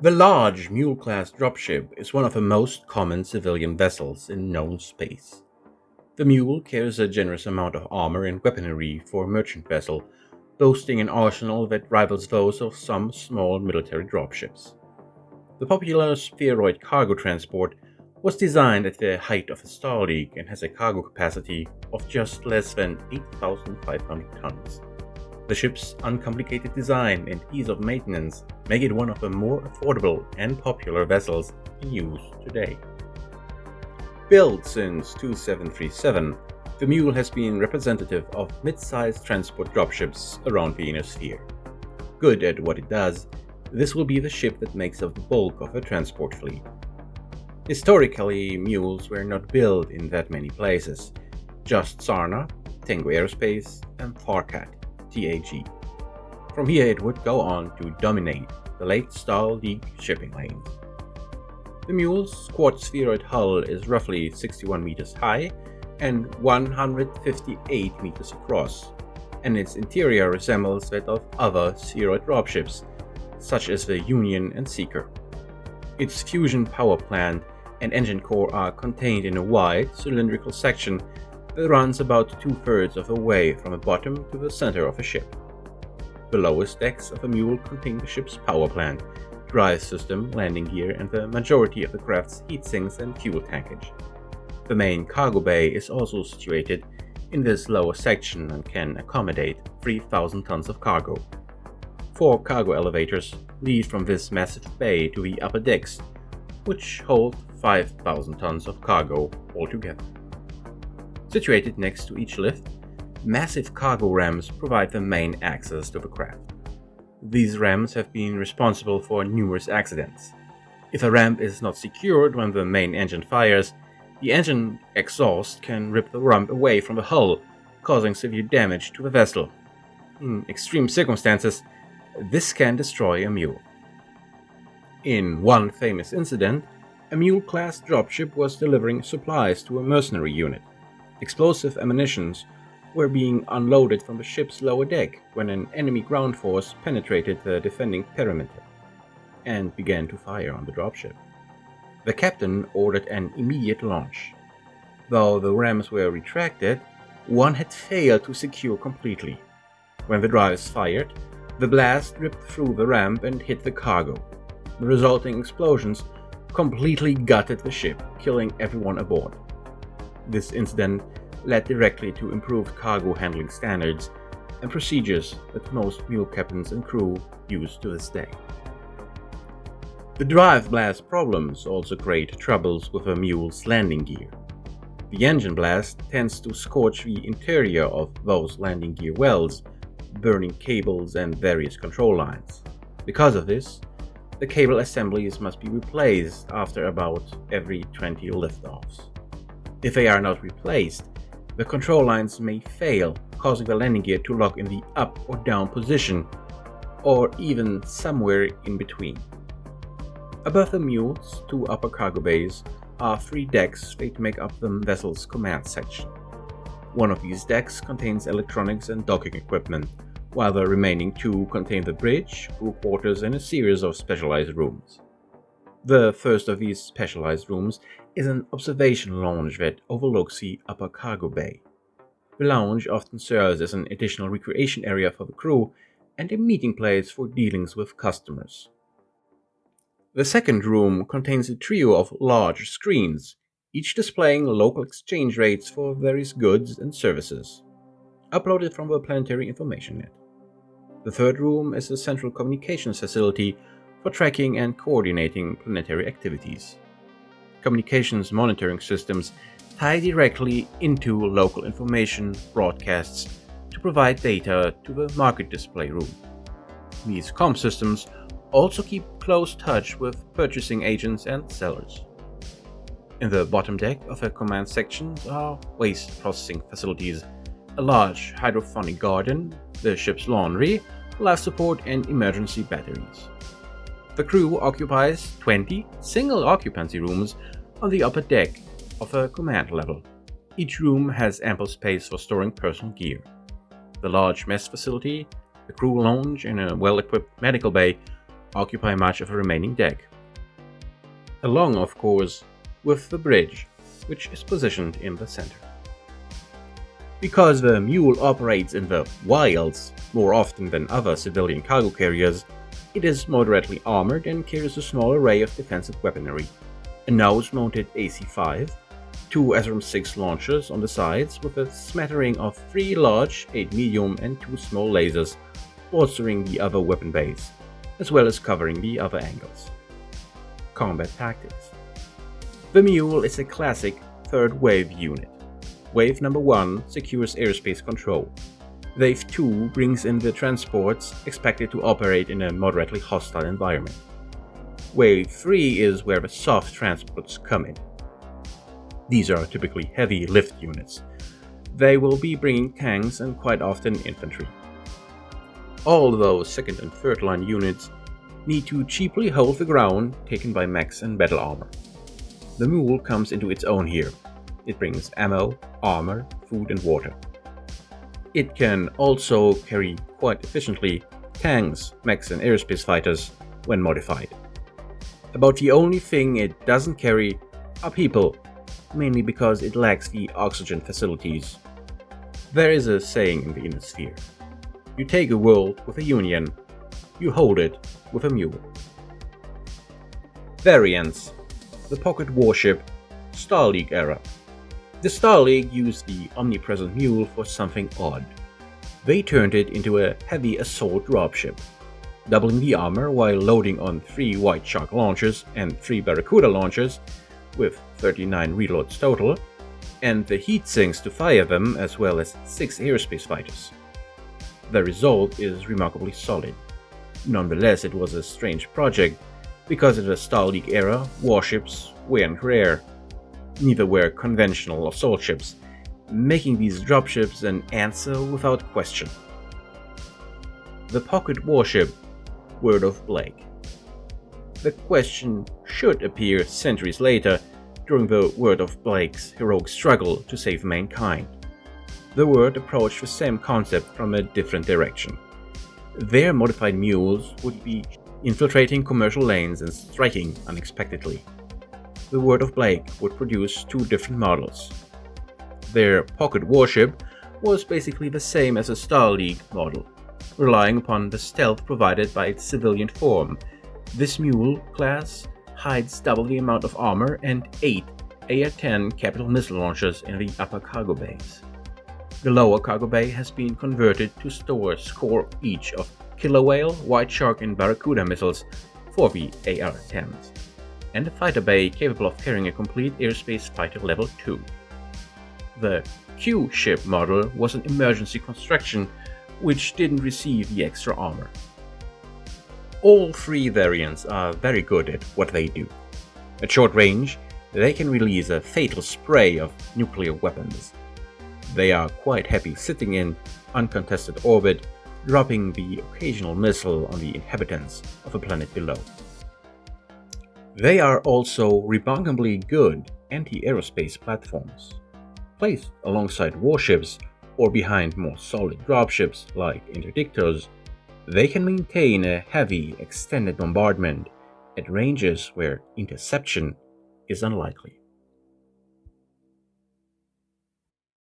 The large Mule-class dropship is one of the most common civilian vessels in known space. The Mule carries a generous amount of armor and weaponry for a merchant vessel, boasting an arsenal that rivals those of some small military dropships. The popular spheroid cargo transport was designed at the height of the Star League and has a cargo capacity of just less than 8,500 tons. The ship's uncomplicated design and ease of maintenance make it one of the more affordable and popular vessels in use today. Built since 2737, the Mule has been representative of mid-sized transport dropships around the inner sphere. Good at what it does, this will be the ship that makes up the bulk of a transport fleet. Historically, Mules were not built in that many places, just Sarna, Tengo Aerospace, and Tharkad, TAG. From here it would go on to dominate the late Star League shipping lanes. The Mule's quad spheroid hull is roughly 61 meters high and 158 meters across, and its interior resembles that of other spheroid dropships, such as the Union and Seeker. Its fusion power plant and engine core are contained in a wide, cylindrical section that runs about 2/3 of the way from the bottom to the center of the ship. The lowest decks of a Mule contain the ship's power plant, drive system, landing gear, and the majority of the craft's heat sinks and fuel tankage. The main cargo bay is also situated in this lower section and can accommodate 3,000 tons of cargo. 4 cargo elevators lead from this massive bay to the upper decks, which hold 5,000 tons of cargo altogether. Situated next to each lift, massive cargo rams provide the main access to the craft. These rams have been responsible for numerous accidents. If a ramp is not secured when the main engine fires, the engine exhaust can rip the ramp away from the hull, causing severe damage to the vessel. In extreme circumstances, this can destroy a Mule. In one famous incident, a Mule-class dropship was delivering supplies to a mercenary unit. Explosive ammunitions were being unloaded from the ship's lower deck when an enemy ground force penetrated the defending perimeter and began to fire on the dropship. The captain ordered an immediate launch. Though the rams were retracted, one had failed to secure completely. When the drives fired, the blast ripped through the ramp and hit the cargo. The resulting explosions completely gutted the ship, killing everyone aboard. This incident led directly to improved cargo handling standards and procedures that most Mule captains and crew use to this day. The drive blast problems also create troubles with a Mule's landing gear. The engine blast tends to scorch the interior of those landing gear wells, burning cables and various control lines. Because of this, the cable assemblies must be replaced after about every 20 liftoffs. If they are not replaced, the control lines may fail, causing the landing gear to lock in the up or down position, or even somewhere in between. Above the Mule's 2 upper cargo bays are 3 decks that make up the vessel's command section. One of these decks contains electronics and docking equipment, while the remaining 2 contain the bridge, crew quarters, and a series of specialized rooms. The first of these specialized rooms is an observation lounge that overlooks the upper cargo bay. The lounge often serves as an additional recreation area for the crew and a meeting place for dealings with customers. The second room contains a trio of large screens, each displaying local exchange rates for various goods and services, uploaded from the planetary information net. The third room is a central communications facility for tracking and coordinating planetary activities. Communications monitoring systems tie directly into local information broadcasts to provide data to the market display room. These comm systems also keep close touch with purchasing agents and sellers. In the bottom deck of a command section are waste processing facilities, a large hydroponic garden, the ship's laundry, life support, and emergency batteries. The crew occupies 20 single-occupancy rooms on the upper deck of a command level. Each room has ample space for storing personal gear. The large mess facility, the crew lounge, and a well-equipped medical bay occupy much of the remaining deck. Along, of course, with the bridge, which is positioned in the center. Because the Mule operates in the wilds more often than other civilian cargo carriers, it is moderately armored and carries a small array of defensive weaponry: a nose-mounted AC-5, 2 SRM-6 launchers on the sides with a smattering of 3 large, 8 medium and 2 small lasers bolstering the other weapon base, as well as covering the other angles. Combat Tactics. The Mule is a classic third wave unit. Wave number 1 secures airspace control. Wave 2 brings in the transports expected to operate in a moderately hostile environment. Wave 3 is where the soft transports come in. These are typically heavy lift units. They will be bringing tanks and quite often infantry. All those second and third line units need to cheaply hold the ground taken by Mechs and Battle Armour. The Mule comes into its own here. It brings ammo, armor, food and water. It can also carry quite efficiently tanks, mechs and aerospace fighters when modified. About the only thing it doesn't carry are people, mainly because it lacks the oxygen facilities. There is a saying in the inner sphere: you take a world with a union, you hold it with a mule. Variants: the pocket warship, Star League era. The Star League used the omnipresent Mule for something odd. They turned it into a heavy assault dropship, doubling the armor while loading on 3 White Shark launchers and 3 Barracuda launchers, with 39 reloads total, and the heat sinks to fire them, as well as 6 aerospace fighters. The result is remarkably solid. Nonetheless, it was a strange project, because in the Star League era, warships weren't rare. Neither were conventional assault ships, making these dropships an answer without question. The pocket warship, Word of Blake. The question should appear centuries later, during the Word of Blake's heroic struggle to save mankind. The Word approached the same concept from a different direction. Their modified mules would be infiltrating commercial lanes and striking unexpectedly. The Word of Blake would produce 2 different models. Their pocket warship was basically the same as a Star League model, relying upon the stealth provided by its civilian form. This Mule class hides double the amount of armor and 8 AR-10 capital missile launchers in the upper cargo bays. The lower cargo bay has been converted to store a score each of Killer Whale, White Shark and Barracuda missiles for the AR-10s, and a fighter bay capable of carrying a complete airspace fighter level 2. The Q-ship model was an emergency construction which didn't receive the extra armor. All 3 variants are very good at what they do. At short range, they can release a fatal spray of nuclear weapons. They are quite happy sitting in uncontested orbit, dropping the occasional missile on the inhabitants of a planet below. They are also remarkably good anti-aerospace platforms. Placed alongside warships or behind more solid dropships like interdictors, they can maintain a heavy, extended bombardment at ranges where interception is unlikely.